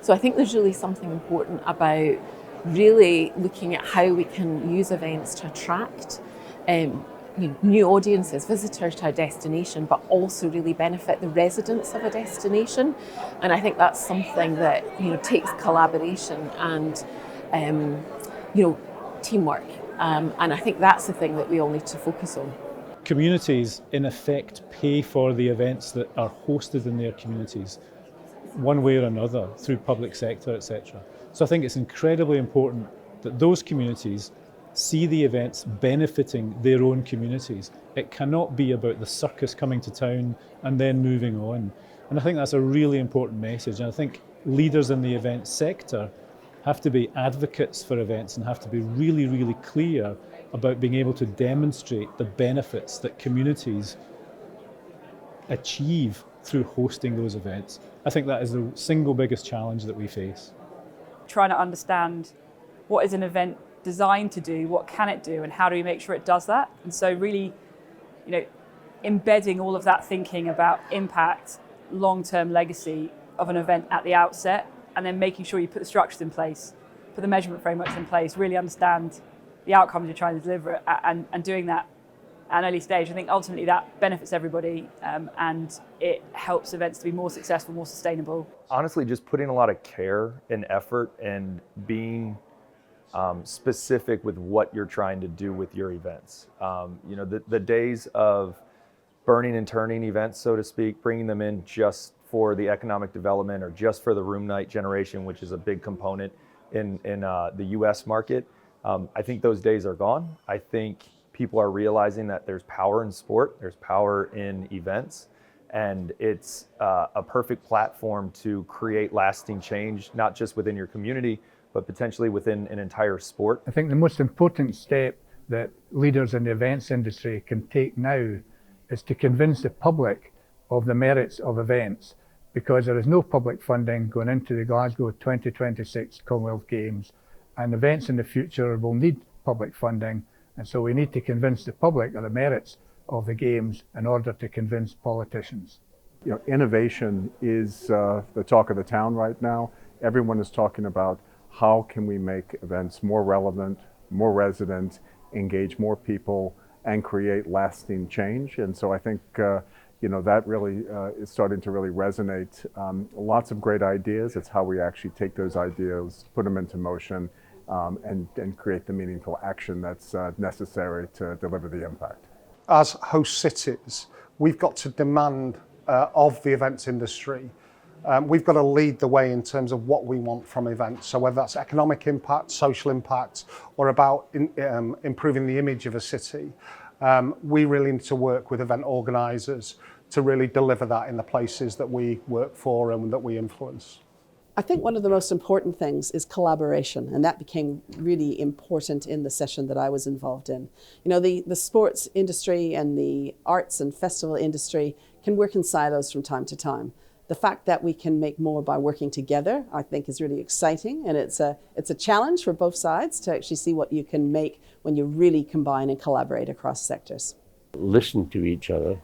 So I think there's really something important about really looking at how we can use events to attract new audiences, visitors to a destination, but also really benefit the residents of a destination. And I think that's something that takes collaboration and teamwork. And I think that's the thing that we all need to focus on. Communities, in effect, pay for the events that are hosted in their communities, one way or another, through public sector, etc. So I think it's incredibly important that those communities see the events benefiting their own communities. It cannot be about the circus coming to town and then moving on. And I think that's a really important message. And I think leaders in the event sector have to be advocates for events and have to be really, really clear about being able to demonstrate the benefits that communities achieve through hosting those events. I think that is the single biggest challenge that we face. Trying to understand what is an event designed to do, what can it do, and how do we make sure it does that? And so really, embedding all of that thinking about impact, long-term legacy of an event at the outset, and then making sure you put the structures in place, put the measurement frameworks in place, really understand the outcomes you're trying to deliver, and doing that at an early stage. I think ultimately that benefits everybody, and it helps events to be more successful, more sustainable. Honestly, just putting a lot of care and effort and being specific with what you're trying to do with your events. The days of burning and turning events, so to speak, bringing them in just for the economic development or just for the room night generation, which is a big component in the US market, I think those days are gone. I think people are realizing that there's power in sport, there's power in events, and it's a perfect platform to create lasting change, not just within your community, but potentially within an entire sport. I think the most important step that leaders in the events industry can take now is to convince the public of the merits of events, because there is no public funding going into the Glasgow 2026 Commonwealth Games, and events in the future will need public funding, and so we need to convince the public of the merits of the Games in order to convince politicians. Innovation is the talk of the town right now. Everyone is talking about how can we make events more relevant, more resident, engage more people, and create lasting change. And so I think that really is starting to really resonate. Lots of great ideas. It's how we actually take those ideas, put them into motion, and create the meaningful action that's necessary to deliver the impact. As host cities, we've got to demand of the events industry. We've got to lead the way in terms of what we want from events. So whether that's economic impact, social impact, or about improving the image of a city, we really need to work with event organisers to really deliver that in the places that we work for and that we influence. I think one of the most important things is collaboration, and that became really important in the session that I was involved in. The sports industry and the arts and festival industry can work in silos from time to time. The fact that we can make more by working together, I think, is really exciting, and it's a challenge for both sides to actually see what you can make when you really combine and collaborate across sectors. Listen to each other.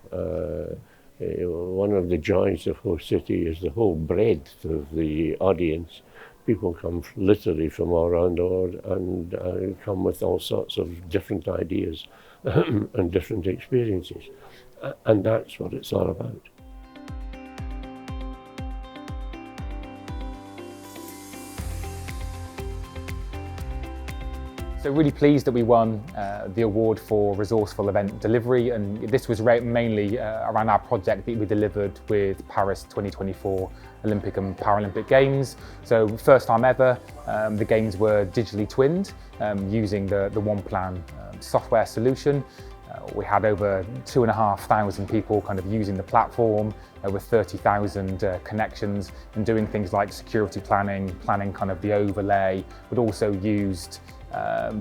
One of the joys of Host City is the whole breadth of the audience. People come literally from all around the world and come with all sorts of different ideas and different experiences. And that's what it's all about. So really pleased that we won the award for resourceful event delivery, and this was mainly around our project that we delivered with Paris 2024 Olympic and Paralympic Games. So first time ever, the games were digitally twinned using the One Plan software solution. We had over 2,500 people kind of using the platform, over 30,000 connections, and doing things like security planning kind of the overlay, but also used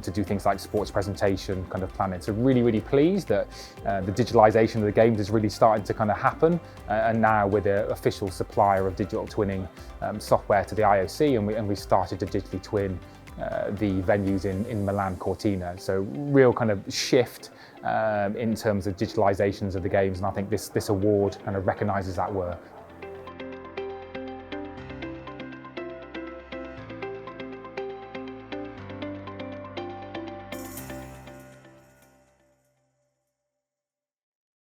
to do things like sports presentation kind of planning. So really pleased that the digitalization of the games is really starting to kind of happen, and now we're the official supplier of digital twinning software to the IOC, and we started to digitally twin the venues in Milan Cortina. So real kind of shift in terms of digitalizations of the games, and I think this award kind of recognises that work.